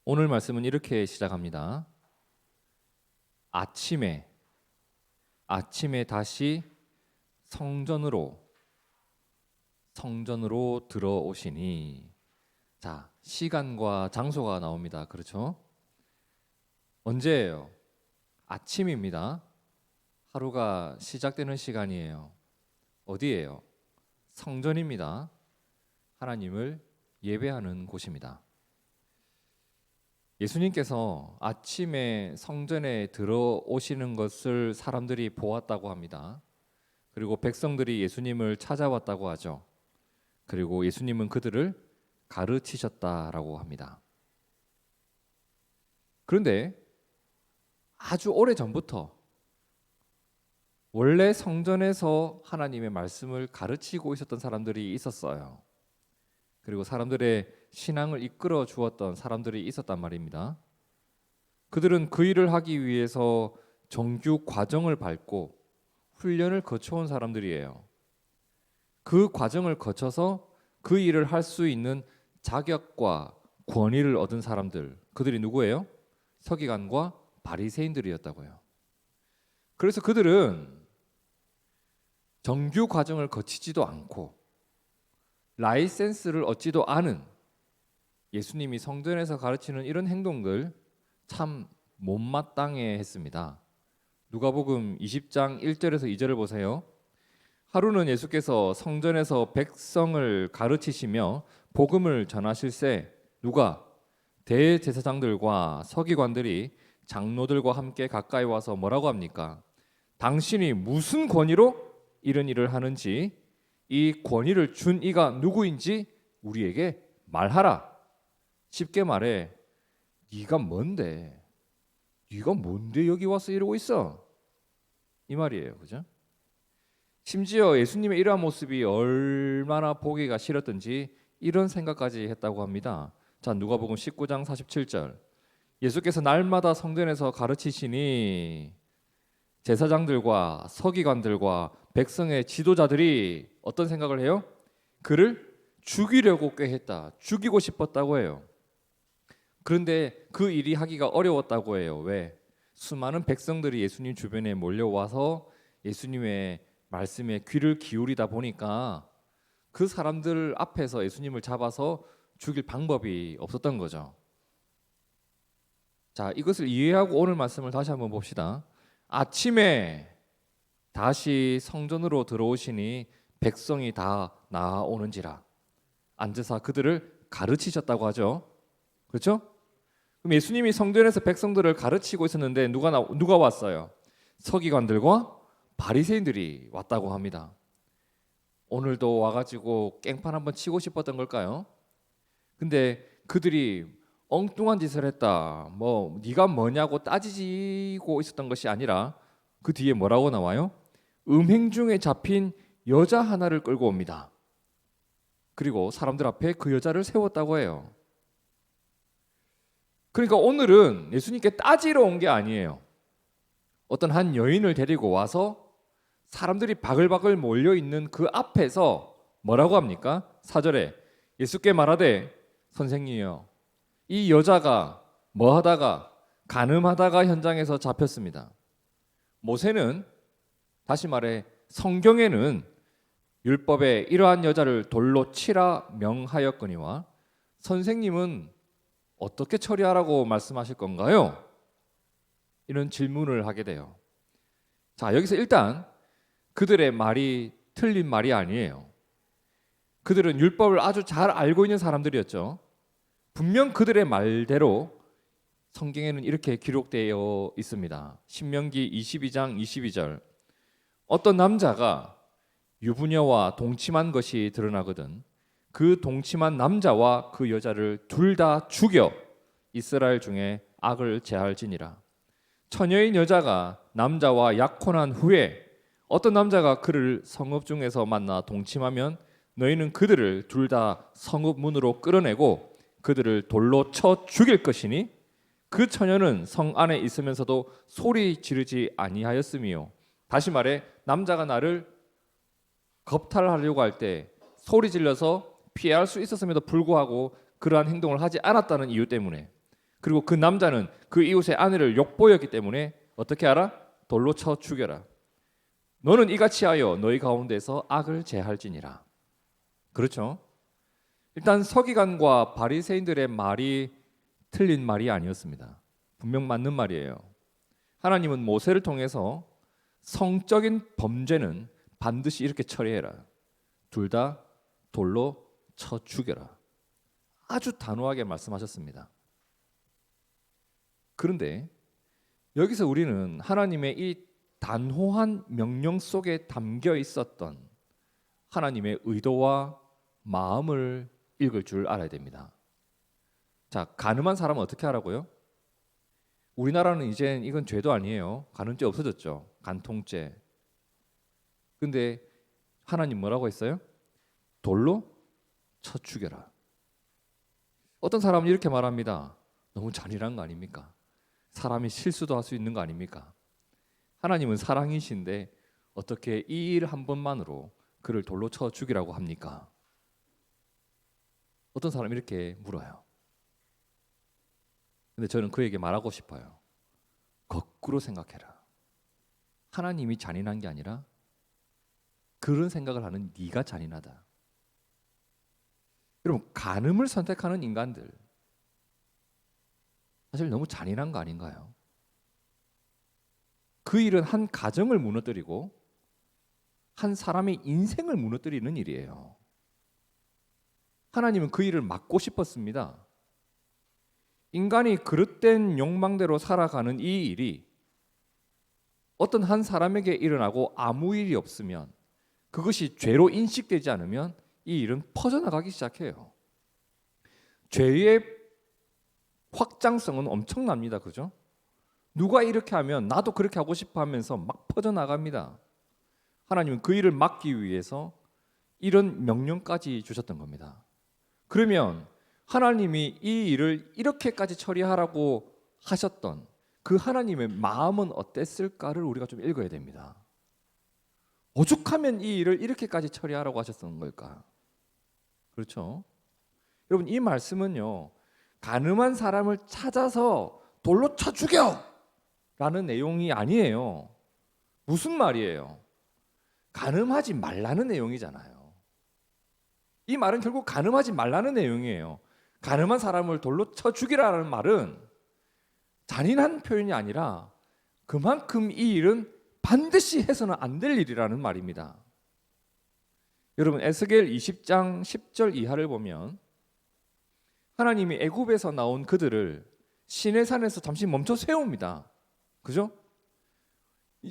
오늘 말씀은 이렇게 시작합니다. 아침에 다시 성전으로 들어오시니. 자, 시간과 장소가 나옵니다. 그렇죠? 언제예요? 아침입니다. 하루가 시작되는 시간이에요. 어디예요? 성전입니다. 하나님을 예배하는 곳입니다. 예수님께서 아침에 성전에 들어오시는 것을 사람들이 보았다고 합니다. 그리고 백성들이 예수님을 찾아왔다고 하죠. 그리고 예수님은 그들을 가르치셨다라고 합니다. 그런데 아주 오래전부터 원래 성전에서 하나님의 말씀을 가르치고 있었던 사람들이 있었어요. 그리고 사람들의 신앙을 이끌어 주었던 사람들이 있었단 말입니다. 그들은 그 일을 하기 위해서 정규 과정을 밟고 훈련을 거쳐온 사람들이에요. 그 과정을 거쳐서 그 일을 할 수 있는 자격과 권위를 얻은 사람들, 그들이 누구예요? 서기관과 바리새인들이었다고요. 그래서 그들은 정규 과정을 거치지도 않고 라이센스를 얻지도 않은 예수님이 성전에서 가르치는 이런 행동들 참 못마땅해 했습니다. 누가복음 20장 1절에서 2절을 보세요. 하루는 예수께서 성전에서 백성을 가르치시며 복음을 전하실새 누가? 대제사장들과 서기관들이 장로들과 함께 가까이 와서 뭐라고 합니까? 당신이 무슨 권위로 이런 일을 하는지, 이 권위를 준 이가 누구인지 우리에게 말하라. 쉽게 말해, 네가 뭔데? 네가 뭔데 여기 와서 이러고 있어? 이 말이에요. 그죠? 심지어 예수님의 이러한 모습이 얼마나 보기가 싫었던지 이런 생각까지 했다고 합니다. 자, 누가복음 19장 47절. 예수께서 날마다 성전에서 가르치시니 제사장들과 서기관들과 백성의 지도자들이 어떤 생각을 해요? 그를 죽이려고 꾀했다. 죽이고 싶었다고 해요. 그런데 그 일이 하기가 어려웠다고 해요. 왜? 수많은 백성들이 예수님 주변에 몰려와서 예수님의 말씀에 귀를 기울이다 보니까 그 사람들 앞에서 예수님을 잡아서 죽일 방법이 없었던 거죠. 자, 이것을 이해하고 오늘 말씀을 다시 한번 봅시다. 아침에 다시 성전으로 들어오시니 백성이 다 나아오는지라. 앉으사 그들을 가르치셨다고 하죠. 그렇죠? 그럼 예수님이 성전에서 백성들을 가르치고 있었는데 누가 왔어요? 서기관들과 바리새인들이 왔다고 합니다. 오늘도 와가지고 깽판 한번 치고 싶었던 걸까요? 근데 그들이 엉뚱한 짓을 했다. 뭐 네가 뭐냐고 따지고 있었던 것이 아니라 그 뒤에 뭐라고 나와요? 음행 중에 잡힌 여자 하나를 끌고 옵니다. 그리고 사람들 앞에 그 여자를 세웠다고 해요. 그러니까 오늘은 예수님께 따지러 온 게 아니에요. 어떤 한 여인을 데리고 와서 사람들이 바글바글 몰려있는 그 앞에서 뭐라고 합니까? 4절에 예수께 말하되 선생님이여, 이 여자가 뭐 하다가 간음하다가 현장에서 잡혔습니다. 모세는, 다시 말해 성경에는 율법에 이러한 여자를 돌로 치라 명하였거니와 선생님은 어떻게 처리하라고 말씀하실 건가요? 이런 질문을 하게 돼요. 자, 여기서 일단 그들의 말이 틀린 말이 아니에요. 그들은 율법을 아주 잘 알고 있는 사람들이었죠. 분명 그들의 말대로 성경에는 이렇게 기록되어 있습니다. 신명기 22장 22절. 어떤 남자가 유부녀와 동침한 것이 드러나거든 그 동침한 남자와 그 여자를 둘 다 죽여 이스라엘 중에 악을 제할지니라. 처녀인 여자가 남자와 약혼한 후에 어떤 남자가 그를 성읍 중에서 만나 동침하면 너희는 그들을 둘 다 성읍 문으로 끌어내고 그들을 돌로 쳐 죽일 것이니 그 처녀는 성 안에 있으면서도 소리 지르지 아니하였음이요. 다시 말해 남자가 나를 겁탈하려고 할 때 소리 질러서 피할 수 있었음에도 불구하고 그러한 행동을 하지 않았다는 이유 때문에 그리고 그 남자는 그 이웃의 아내를 욕보였기 때문에 어떻게 하라? 돌로 쳐 죽여라. 너는 이같이 하여 너희 가운데서 악을 제할지니라. 그렇죠? 일단 서기관과 바리새인들의 말이 틀린 말이 아니었습니다. 분명 맞는 말이에요. 하나님은 모세를 통해서 성적인 범죄는 반드시 이렇게 처리해라. 둘 다 돌로 쳐 죽여라. 아주 단호하게 말씀하셨습니다. 그런데 여기서 우리는 하나님의 이 단호한 명령 속에 담겨 있었던 하나님의 의도와 마음을 읽을 줄 알아야 됩니다. 자, 가늠한 사람은 어떻게 하라고요? 우리나라는 이젠 이건 죄도 아니에요. 간음죄 없어졌죠. 간통죄. 근데 하나님 뭐라고 했어요? 돌로 쳐 죽여라. 어떤 사람은 이렇게 말합니다. 너무 잔인한 거 아닙니까? 사람이 실수도 할 수 있는 거 아닙니까? 하나님은 사랑이신데 어떻게 이 일 한 번만으로 그를 돌로 쳐 죽이라고 합니까? 어떤 사람이 이렇게 물어요. 근데 저는 그에게 말하고 싶어요. 거꾸로 생각해라. 하나님이 잔인한 게 아니라 그런 생각을 하는 네가 잔인하다. 여러분, 간음을 선택하는 인간들 사실 너무 잔인한 거 아닌가요? 그 일은 한 가정을 무너뜨리고 한 사람의 인생을 무너뜨리는 일이에요. 하나님은 그 일을 막고 싶었습니다. 인간이 그릇된 욕망대로 살아가는 이 일이 어떤 한 사람에게 일어나고 아무 일이 없으면, 그것이 죄로 인식되지 않으면 이 일은 퍼져나가기 시작해요. 죄의 확장성은 엄청납니다. 그죠? 누가 이렇게 하면 나도 그렇게 하고 싶어 하면서 막 퍼져나갑니다. 하나님은 그 일을 막기 위해서 이런 명령까지 주셨던 겁니다. 그러면 하나님이 이 일을 이렇게까지 처리하라고 하셨던 그 하나님의 마음은 어땠을까를 우리가 좀 읽어야 됩니다. 오죽하면 이 일을 이렇게까지 처리하라고 하셨던 걸까? 그렇죠? 여러분, 이 말씀은요, 간음한 사람을 찾아서 돌로 쳐 죽여! 라는 내용이 아니에요. 무슨 말이에요? 간음하지 말라는 내용이잖아요. 이 말은 결국 간음하지 말라는 내용이에요. 간음한 사람을 돌로 쳐 죽이라는 말은 잔인한 표현이 아니라 그만큼 이 일은 반드시 해서는 안 될 일이라는 말입니다. 여러분, 에스겔 20장 10절 이하를 보면 하나님이 애굽에서 나온 그들을 시내산에서 잠시 멈춰 세웁니다. 그죠?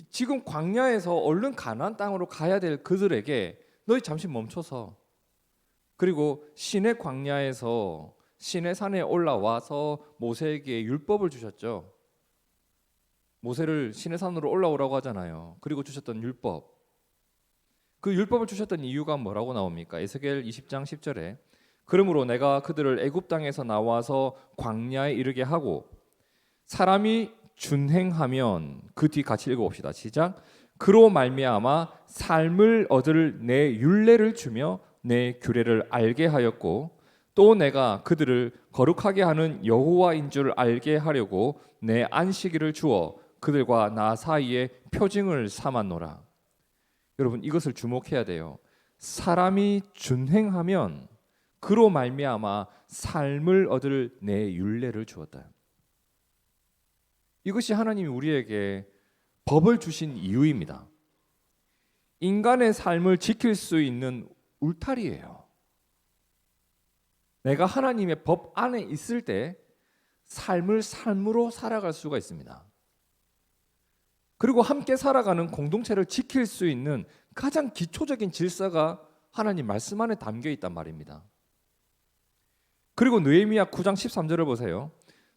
지금 광야에서 얼른 가나안 땅으로 가야 될 그들에게 너희 잠시 멈춰서, 그리고 시내 광야에서 시내산에 올라와서 모세에게 율법을 주셨죠. 모세를 시내산으로 올라오라고 하잖아요. 그리고 주셨던 율법, 그 율법을 주셨던 이유가 뭐라고 나옵니까? 에스겔 20장 10절에 그러므로 내가 그들을 애굽 땅에서 나와서 광야에 이르게 하고 사람이 준행하면, 그 뒤 같이 읽어봅시다. 시작. 그로 말미암아 삶을 얻을 내 율례를 주며 내 규례를 알게 하였고 또 내가 그들을 거룩하게 하는 여호와인 줄 알게 하려고 내 안식일을 주어 그들과 나 사이에 표징을 삼았노라. 여러분, 이것을 주목해야 돼요. 사람이 준행하면 그로 말미암아 삶을 얻을 내 율례를 주었다. 이것이 하나님이 우리에게 법을 주신 이유입니다. 인간의 삶을 지킬 수 있는 울타리예요. 내가 하나님의 법 안에 있을 때 삶을 삶으로 살아갈 수가 있습니다. 그리고 함께 살아가는 공동체를 지킬 수 있는 가장 기초적인 질서가 하나님 말씀 안에 담겨 있단 말입니다. 그리고 느헤미야 9장 13절을 보세요.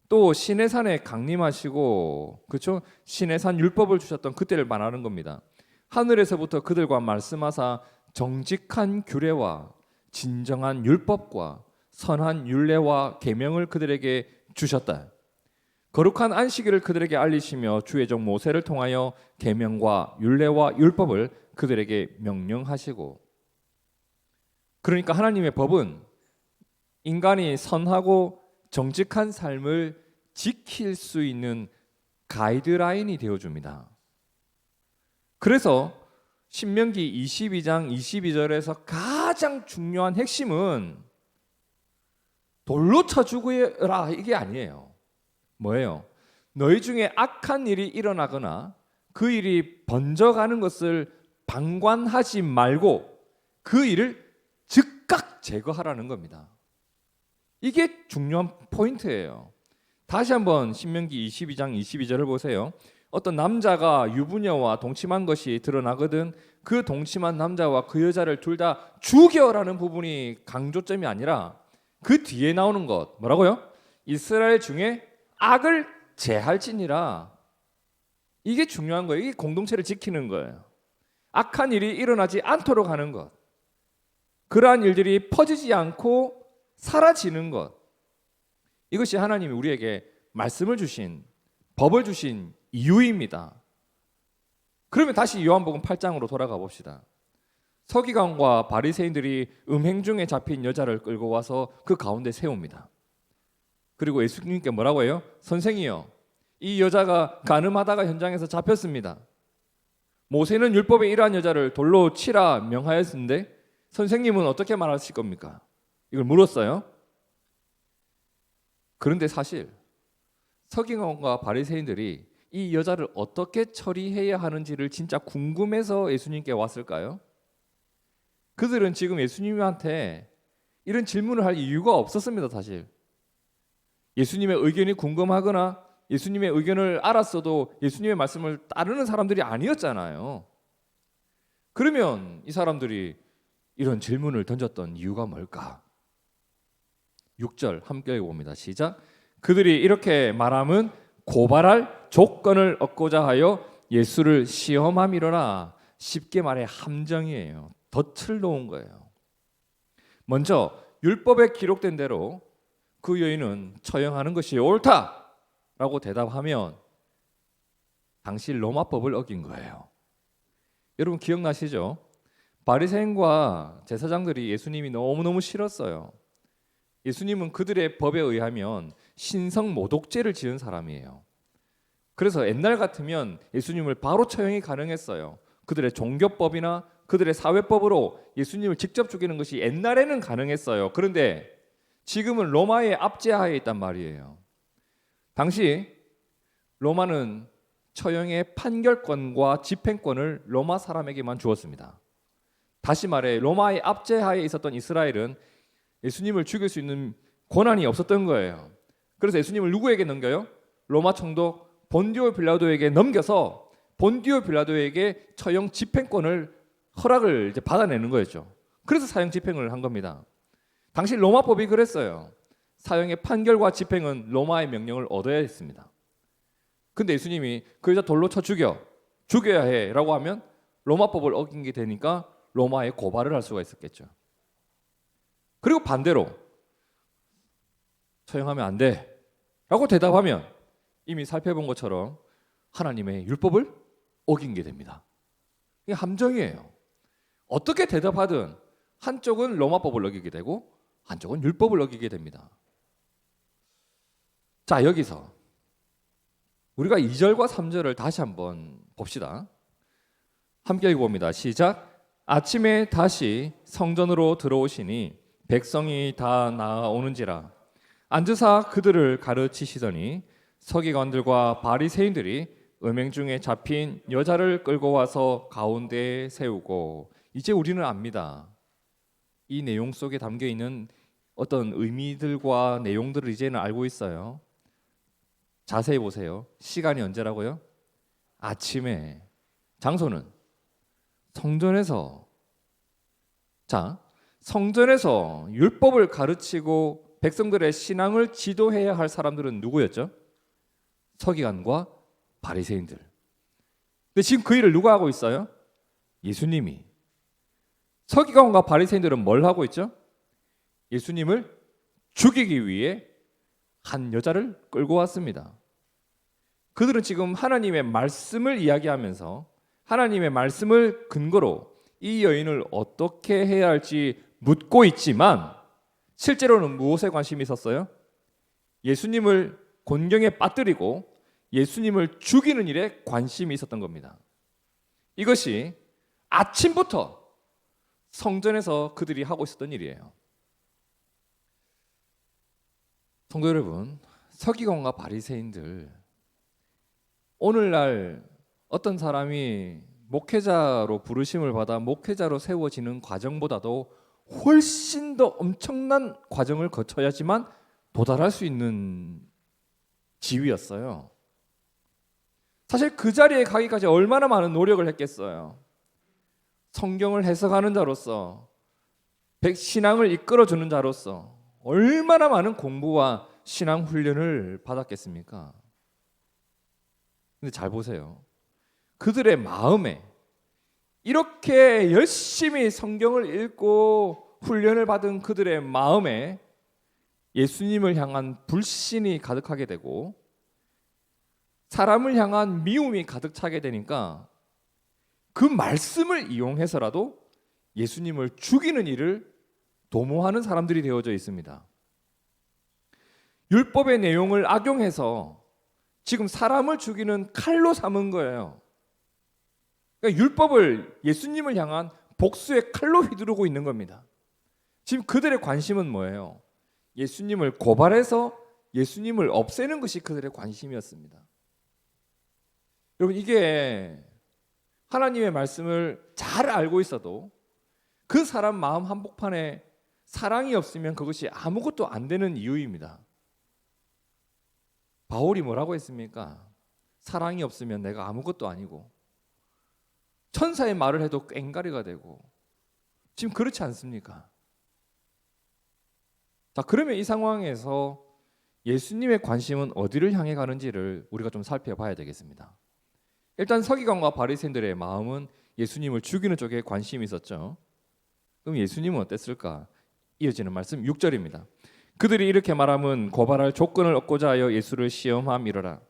또 시내산에 강림하시고, 그렇죠? 시내산 율법을 주셨던 그때를 말하는 겁니다. 하늘에서부터 그들과 말씀하사 정직한 규례와 진정한 율법과 선한 율례와 계명을 그들에게 주셨다. 거룩한 안식일을 그들에게 알리시며 주의 종 모세를 통하여 계명과 율례와 율법을 그들에게 명령하시고. 그러니까 하나님의 법은 인간이 선하고 정직한 삶을 지킬 수 있는 가이드라인이 되어줍니다. 그래서 신명기 22장 22절에서 가장 중요한 핵심은 돌로 쳐 죽으라 이게 아니에요. 뭐예요? 너희 중에 악한 일이 일어나거나 그 일이 번져가는 것을 방관하지 말고 그 일을 즉각 제거하라는 겁니다. 이게 중요한 포인트예요. 다시 한번 신명기 22장 22절을 보세요. 어떤 남자가 유부녀와 동침한 것이 드러나거든 그 동침한 남자와 그 여자를 둘 다 죽여라는 부분이 강조점이 아니라 그 뒤에 나오는 것 뭐라고요? 이스라엘 중에 악을 제할지니라. 이게 중요한 거예요. 이게 공동체를 지키는 거예요. 악한 일이 일어나지 않도록 하는 것, 그러한 일들이 퍼지지 않고 사라지는 것, 이것이 하나님이 우리에게 말씀을 주신, 법을 주신 이유입니다. 그러면 다시 요한복음 8장으로 돌아가 봅시다. 서기관과 바리새인들이 음행 중에 잡힌 여자를 끌고 와서 그 가운데 세웁니다. 그리고 예수님께 뭐라고 해요? 선생이요, 이 여자가 간음하다가 현장에서 잡혔습니다. 모세는 율법에 이러한 여자를 돌로 치라 명하였는데 선생님은 어떻게 말하실 겁니까? 이걸 물었어요. 그런데 사실 서기관과 바리새인들이 이 여자를 어떻게 처리해야 하는지를 진짜 궁금해서 예수님께 왔을까요? 그들은 지금 예수님한테 이런 질문을 할 이유가 없었습니다. 사실 예수님의 의견이 궁금하거나 예수님의 의견을 알았어도 예수님의 말씀을 따르는 사람들이 아니었잖아요. 그러면 이 사람들이 이런 질문을 던졌던 이유가 뭘까? 6절 함께 읽어봅니다. 시작. 그들이 이렇게 말함은 고발할 조건을 얻고자 하여 예수를 시험함이로라. 쉽게 말해 함정이에요. 덫을 놓은 거예요. 먼저 율법에 기록된 대로 그 여인은 처형하는 것이 옳다라고 대답하면 당시 로마법을 어긴 거예요. 여러분 기억나시죠? 바리새인과 제사장들이 예수님이 너무너무 싫었어요. 예수님은 그들의 법에 의하면 신성 모독죄를 지은 사람이에요. 그래서 옛날 같으면 예수님을 바로 처형이 가능했어요. 그들의 종교법이나 그들의 사회법으로 예수님을 직접 죽이는 것이 옛날에는 가능했어요. 그런데 지금은 로마의 압제하에 있단 말이에요. 당시 로마는 처형의 판결권과 집행권을 로마 사람에게만 주었습니다. 다시 말해 로마의 압제하에 있었던 이스라엘은 예수님을 죽일 수 있는 권한이 없었던 거예요. 그래서 예수님을 누구에게 넘겨요? 로마 총독 본디오 빌라도에게 넘겨서 본디오 빌라도에게 처형 집행권을 허락을 이제 받아내는 거였죠. 그래서 사형 집행을 한 겁니다. 당시 로마법이 그랬어요. 사형의 판결과 집행은 로마의 명령을 얻어야 했습니다. 근데 예수님이 그 여자 돌로 쳐 죽여야 해라고 하면 로마법을 어긴 게 되니까 로마에 고발을 할 수가 있었겠죠. 그리고 반대로 처형하면 안 돼 라고 대답하면 이미 살펴본 것처럼 하나님의 율법을 어긴 게 됩니다. 이게 함정이에요. 어떻게 대답하든 한쪽은 로마법을 어기게 되고 한쪽은 율법을 어기게 됩니다. 자, 여기서 우리가 2절과 3절을 다시 한번 봅시다. 함께 읽어봅니다. 시작. 아침에 다시 성전으로 들어오시니 백성이 다 나아오는지라 앉으사 그들을 가르치시더니 서기관들과 바리새인들이 음행 중에 잡힌 여자를 끌고 와서 가운데에 세우고, 이제 우리는 압니다. 이 내용 속에 담겨 있는 어떤 의미들과 내용들을 이제는 알고 있어요. 자세히 보세요. 시간이 언제라고요? 아침에. 장소는 성전에서. 자, 성전에서 율법을 가르치고 백성들의 신앙을 지도해야 할 사람들은 누구였죠? 서기관과 바리새인들. 근데 지금 그 일을 누가 하고 있어요? 예수님이. 서기관과 바리새인들은 뭘 하고 있죠? 예수님을 죽이기 위해 한 여자를 끌고 왔습니다. 그들은 지금 하나님의 말씀을 이야기하면서 하나님의 말씀을 근거로 이 여인을 어떻게 해야 할지 묻고 있지만 실제로는 무엇에 관심이 있었어요? 예수님을 곤경에 빠뜨리고 예수님을 죽이는 일에 관심이 있었던 겁니다. 이것이 아침부터 성전에서 그들이 하고 있었던 일이에요. 성도 여러분, 서기관과 바리새인들, 오늘날 어떤 사람이 목회자로 부르심을 받아 목회자로 세워지는 과정보다도 훨씬 더 엄청난 과정을 거쳐야지만 도달할 수 있는 지위였어요. 사실 그 자리에 가기까지 얼마나 많은 노력을 했겠어요. 성경을 해석하는 자로서, 신앙을 이끌어주는 자로서 얼마나 많은 공부와 신앙 훈련을 받았겠습니까? 근데 잘 보세요. 그들의 마음에, 이렇게 열심히 성경을 읽고 훈련을 받은 그들의 마음에 예수님을 향한 불신이 가득하게 되고 사람을 향한 미움이 가득 차게 되니까 그 말씀을 이용해서라도 예수님을 죽이는 일을 도모하는 사람들이 되어져 있습니다. 율법의 내용을 악용해서 지금 사람을 죽이는 칼로 삼은 거예요. 그러니까 율법을 예수님을 향한 복수의 칼로 휘두르고 있는 겁니다. 지금 그들의 관심은 뭐예요? 예수님을 고발해서 예수님을 없애는 것이 그들의 관심이었습니다. 여러분, 이게 하나님의 말씀을 잘 알고 있어도 그 사람 마음 한복판에 사랑이 없으면 그것이 아무것도 안 되는 이유입니다. 바울이 뭐라고 했습니까? 사랑이 없으면 내가 아무것도 아니고 천사의 말을 해도 꽹가리가 되고, 지금 그렇지 않습니까? 자, 그러면 이 상황에서 예수님의 관심은 어디를 향해 가는지를 우리가 좀 살펴봐야 되겠습니다. 일단 서기관과 바리새인들의 마음은 예수님을 죽이는 쪽에 관심이 있었죠. 그럼 예수님은 어땠을까? 이어지는 말씀 6절입니다. 그들이 이렇게 말함은 고발할 조건을 얻고자 하여 예수를 시험함이로라.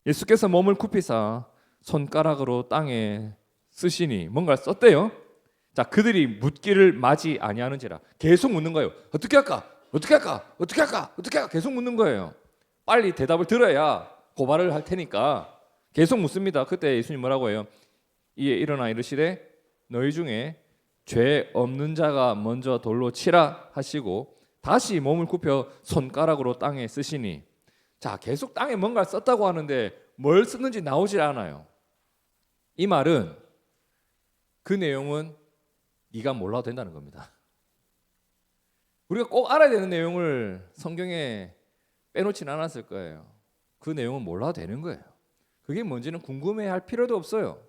예수께서 몸을 굽히사 손가락으로 땅에 쓰시니, 뭔가 썼대요. 자, 그들이 묻기를 마지 아니하는지라. 계속 묻는 거예요. 어떻게 할까? 어떻게 할까? 어떻게 할까? 어떻게 할까? 계속 묻는 거예요. 빨리 대답을 들어야 고발을 할 테니까 계속 묻습니다. 그때 예수님 뭐라고 해요? 이에 일어나 이르시되 너희 중에 죄 없는 자가 먼저 돌로 치라 하시고 다시 몸을 굽혀 손가락으로 땅에 쓰시니. 자, 계속 땅에 뭔가를 썼다고 하는데 뭘 썼는지 나오질 않아요. 이 말은, 그 내용은 네가 몰라도 된다는 겁니다. 우리가 꼭 알아야 되는 내용을 성경에 빼놓지는 않았을 거예요. 그 내용은 몰라도 되는 거예요. 그게 뭔지는 궁금해할 필요도 없어요.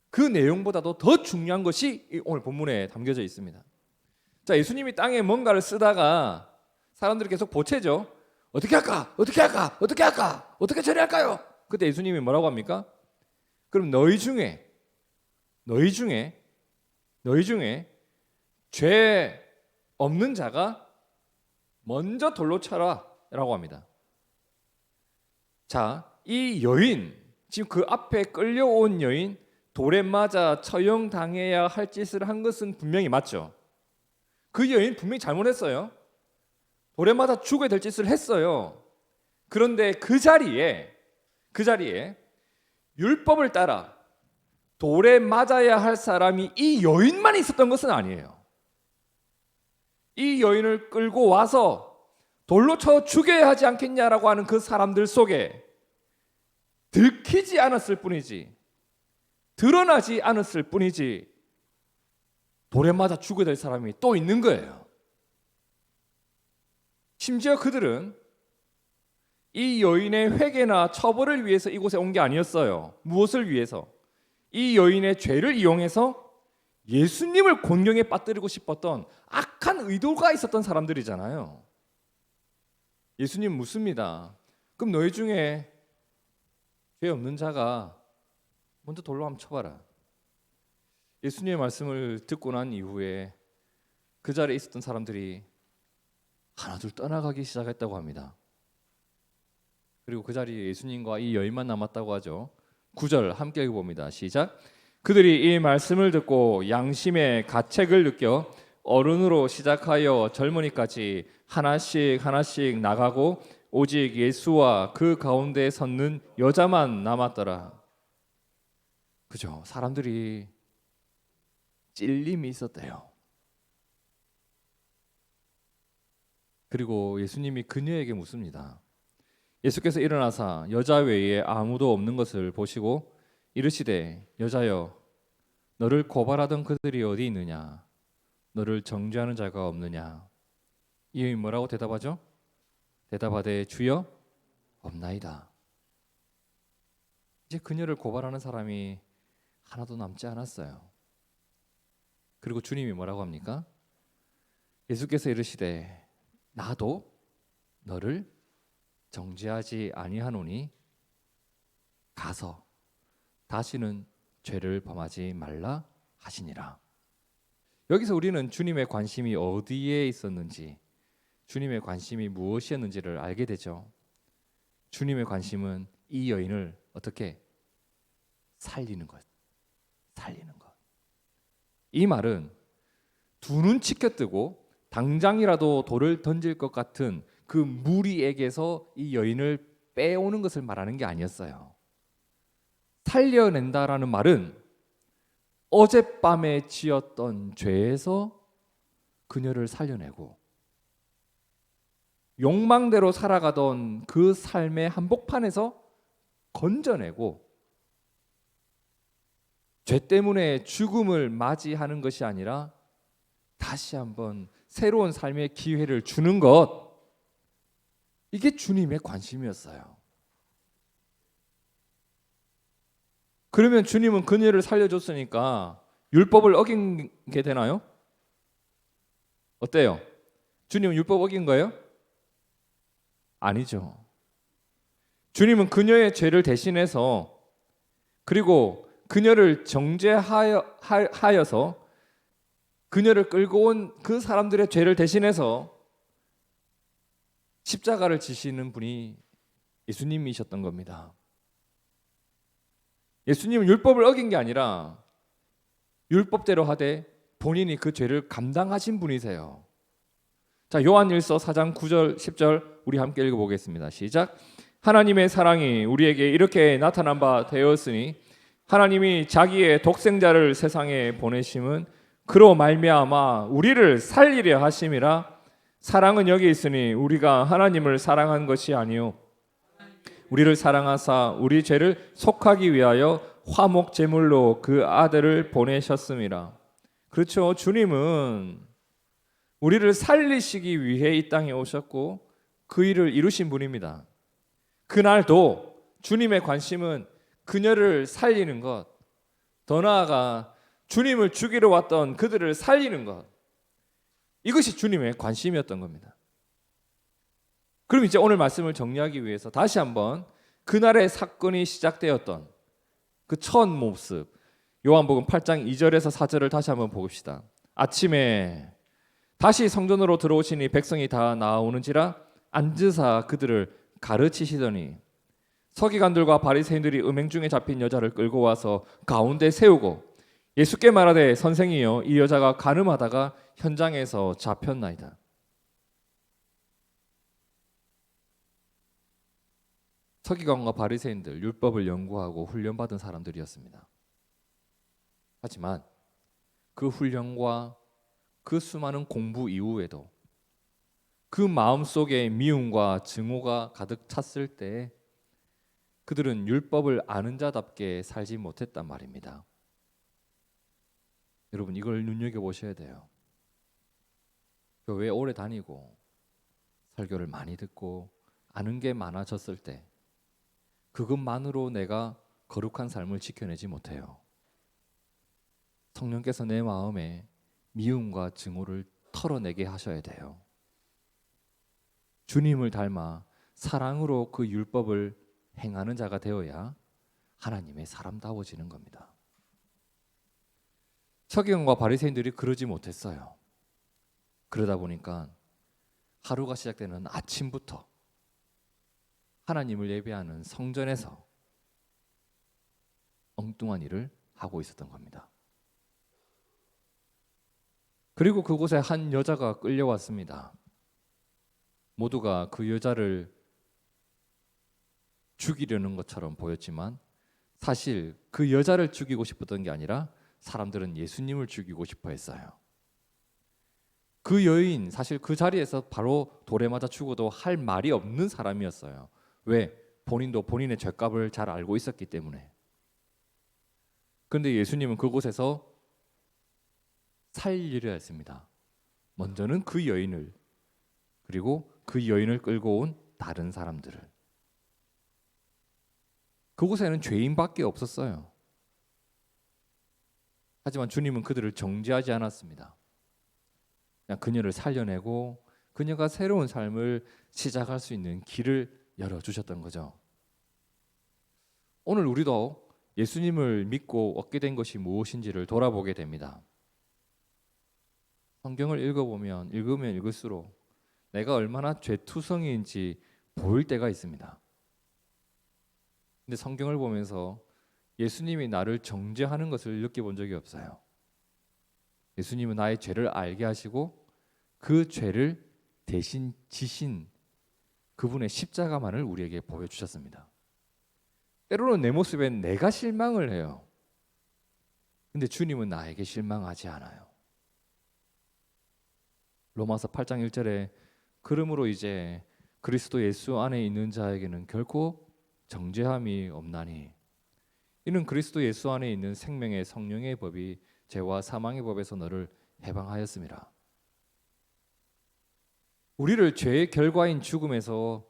그 내용보다도 더 중요한 것이 오늘 본문에 담겨져 있습니다. 자, 예수님이 땅에 뭔가를 쓰다가 사람들이 계속 보채죠. 어떻게 할까? 어떻게 할까? 어떻게 할까? 어떻게 처리할까요? 그때 예수님이 뭐라고 합니까? 그럼 너희 중에 죄 없는 자가 먼저 돌로 쳐라 라고 합니다. 자, 이 여인, 지금 그 앞에 끌려온 여인, 돌에 맞아 처형당해야 할 짓을 한 것은 분명히 맞죠. 그 여인 분명히 잘못했어요. 돌에 맞아 죽어야 될 짓을 했어요. 그런데 그 자리에 율법을 따라 돌에 맞아야 할 사람이 이 여인만 있었던 것은 아니에요. 이 여인을 끌고 와서 돌로 쳐 죽여야 하지 않겠냐라고 하는 그 사람들 속에 들키지 않았을 뿐이지, 드러나지 않았을 뿐이지 돌에 맞아 죽어야 될 사람이 또 있는 거예요. 심지어 그들은 이 여인의 회개나 처벌을 위해서 이곳에 온 게 아니었어요. 무엇을 위해서? 이 여인의 죄를 이용해서 예수님을 곤경에 빠뜨리고 싶었던 악한 의도가 있었던 사람들이잖아요. 예수님 묻습니다. 그럼 너희 중에 죄 없는 자가 먼저 돌로 한번 쳐봐라. 예수님의 말씀을 듣고 난 이후에 그 자리에 있었던 사람들이 하나둘 떠나가기 시작했다고 합니다. 그리고 그 자리에 예수님과 이 여인만 남았다고 하죠. 9절 함께 읽어봅니다. 시작. 그들이 이 말씀을 듣고 양심의 가책을 느껴 어른으로 시작하여 젊은이까지 하나씩 나가고 오직 예수와 그 가운데 섰는 여자만 남았더라. 그죠? 사람들이 찔림이 있었대요. 그리고 예수님이 그녀에게 묻습니다. 예수께서 일어나사 여자 외에 아무도 없는 것을 보시고 이르시되 여자여 너를 고발하던 그들이 어디 있느냐? 너를 정죄하는 자가 없느냐? 이 여인이 뭐라고 대답하죠? 대답하되 주여 없나이다. 이제 그녀를 고발하는 사람이 하나도 남지 않았어요. 그리고 주님이 뭐라고 합니까? 예수께서 이르시되 나도 너를 정죄하지 아니하노니 가서 다시는 죄를 범하지 말라 하시니라. 여기서 우리는 주님의 관심이 어디에 있었는지, 주님의 관심이 무엇이었는지를 알게 되죠. 주님의 관심은 이 여인을 어떻게 살리는 것, 살리는 것. 이 말은 두 눈 치켜뜨고 당장이라도 돌을 던질 것 같은 그 무리에게서 이 여인을 빼오는 것을 말하는 게 아니었어요. 살려낸다라는 말은 어젯밤에 지었던 죄에서 그녀를 살려내고 욕망대로 살아가던 그 삶의 한복판에서 건져내고 죄 때문에 죽음을 맞이하는 것이 아니라 다시 한번 새로운 삶의 기회를 주는 것, 이게 주님의 관심이었어요. 그러면 주님은 그녀를 살려줬으니까 율법을 어긴 게 되나요? 어때요? 주님은 율법 어긴 거예요? 아니죠. 주님은 그녀의 죄를 대신해서 그리고 그녀를 정죄하여서 그녀를 끌고 온 그 사람들의 죄를 대신해서 십자가를 지시는 분이 예수님이셨던 겁니다. 예수님은 율법을 어긴 게 아니라 율법대로 하되 본인이 그 죄를 감당하신 분이세요. 자, 요한일서 4장 9절 10절 우리 함께 읽어보겠습니다. 시작. 하나님의 사랑이 우리에게 이렇게 나타난 바 되었으니 하나님이 자기의 독생자를 세상에 보내심은 그로 말미암아 우리를 살리려 하심이라. 사랑은 여기 있으니 우리가 하나님을 사랑한 것이 아니요 우리를 사랑하사 우리 죄를 속하기 위하여 화목 제물로 그 아들을 보내셨음이라. 그렇죠. 주님은 우리를 살리시기 위해 이 땅에 오셨고 그 일을 이루신 분입니다. 그날도 주님의 관심은 그녀를 살리는 것, 더 나아가 주님을 죽이러 왔던 그들을 살리는 것, 이것이 주님의 관심이었던 겁니다. 그럼 이제 오늘 말씀을 정리하기 위해서 다시 한번 그날의 사건이 시작되었던 그 첫 모습, 요한복음 8장 2절에서 4절을 다시 한번 봅시다. 아침에 다시 성전으로 들어오시니 백성이 다 나오는지라 앉으사 그들을 가르치시더니 서기관들과 바리새인들이 음행 중에 잡힌 여자를 끌고 와서 가운데 세우고 예수께 말하되 선생이여 이 여자가 간음하다가 현장에서 잡혔나이다. 서기관과 바리새인들, 율법을 연구하고 훈련받은 사람들이었습니다. 하지만 그 훈련과 그 수많은 공부 이후에도 그 마음속에 미움과 증오가 가득 찼을 때 그들은 율법을 아는 자답게 살지 못했단 말입니다. 여러분, 이걸 눈여겨보셔야 돼요. 교회에 오래 다니고 설교를 많이 듣고 아는 게 많아졌을 때 그것만으로 내가 거룩한 삶을 지켜내지 못해요. 성령께서 내 마음에 미움과 증오를 털어내게 하셔야 돼요. 주님을 닮아 사랑으로 그 율법을 행하는 자가 되어야 하나님의 사람다워지는 겁니다. 서기관과 바리새인들이 그러지 못했어요. 그러다 보니까 하루가 시작되는 아침부터 하나님을 예배하는 성전에서 엉뚱한 일을 하고 있었던 겁니다. 그리고 그곳에 한 여자가 끌려왔습니다. 모두가 그 여자를 죽이려는 것처럼 보였지만 사실 그 여자를 죽이고 싶었던 게 아니라 사람들은 예수님을 죽이고 싶어 했어요. 그 여인 사실 그 자리에서 바로 돌에 맞아 죽어도 할 말이 없는 사람이었어요. 왜? 본인도 본인의 죄값을 잘 알고 있었기 때문에. 그런데 예수님은 그곳에서 살리려 했습니다. 먼저는 그 여인을, 그리고 그 여인을 끌고 온 다른 사람들을. 그곳에는 죄인밖에 없었어요. 하지만 주님은 그들을 정죄하지 않았습니다. 그냥 그녀를 살려내고 그녀가 새로운 삶을 시작할 수 있는 길을 열어주셨던 거죠. 오늘 우리도 예수님을 믿고 얻게 된 것이 무엇인지를 돌아보게 됩니다. 성경을 읽으면 읽을수록 내가 얼마나 죄투성이인지 보일 때가 있습니다. 근데 성경을 보면서 예수님이 나를 정죄하는 것을 느껴본 적이 없어요. 예수님은 나의 죄를 알게 하시고 그 죄를 대신 지신 그분의 십자가만을 우리에게 보여주셨습니다. 때로는 내 모습엔 내가 실망을 해요. 근데 주님은 나에게 실망하지 않아요. 로마서 8장 1절에 그러므로 이제 그리스도 예수 안에 있는 자에게는 결코 정죄함이 없나니 이는 그리스도 예수 안에 있는 생명의 성령의 법이 죄와 사망의 법에서 너를 해방하였음이라. 우리를 죄의 결과인 죽음에서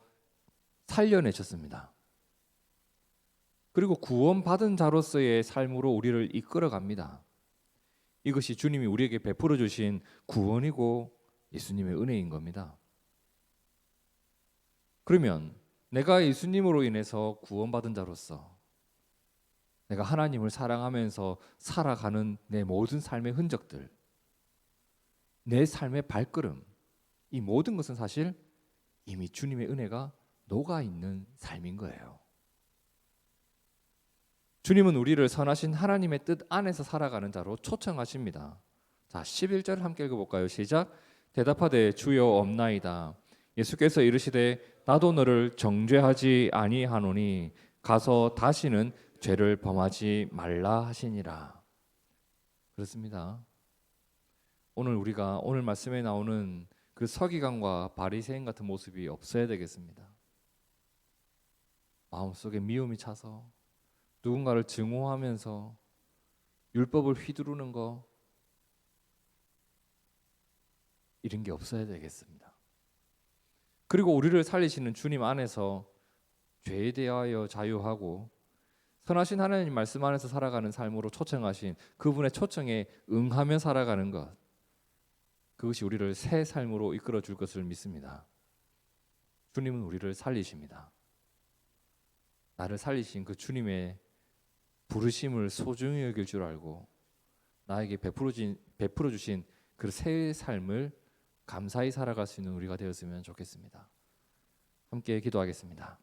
살려내셨습니다. 그리고 구원받은 자로서의 삶으로 우리를 이끌어갑니다. 이것이 주님이 우리에게 베풀어 주신 구원이고 예수님의 은혜인 겁니다. 그러면 내가 예수님으로 인해서 구원받은 자로서 내가 하나님을 사랑하면서 살아가는 내 모든 삶의 흔적들, 내 삶의 발걸음, 이 모든 것은 사실 이미 주님의 은혜가 녹아있는 삶인 거예요. 주님은 우리를 선하신 하나님의 뜻 안에서 살아가는 자로 초청하십니다. 자, 11절 함께 읽어볼까요? 시작. 대답하되 주여 없나이다. 예수께서 이르시되 나도 너를 정죄하지 아니하노니 가서 다시는 죄를 범하지 말라 하시니라. 그렇습니다. 오늘 말씀에 나오는 그 서기관과 바리새인 같은 모습이 없어야 되겠습니다. 마음속에 미움이 차서 누군가를 증오하면서 율법을 휘두르는 거, 이런 게 없어야 되겠습니다. 그리고 우리를 살리시는 주님 안에서 죄에 대하여 자유하고 선하신 하나님 말씀 안에서 살아가는 삶으로 초청하신 그분의 초청에 응하며 살아가는 것, 그것이 우리를 새 삶으로 이끌어 줄 것을 믿습니다. 주님은 우리를 살리십니다. 나를 살리신 그 주님의 부르심을 소중히 여길 줄 알고 나에게 베풀어 주신 그 새 삶을 감사히 살아갈 수 있는 우리가 되었으면 좋겠습니다. 함께 기도하겠습니다.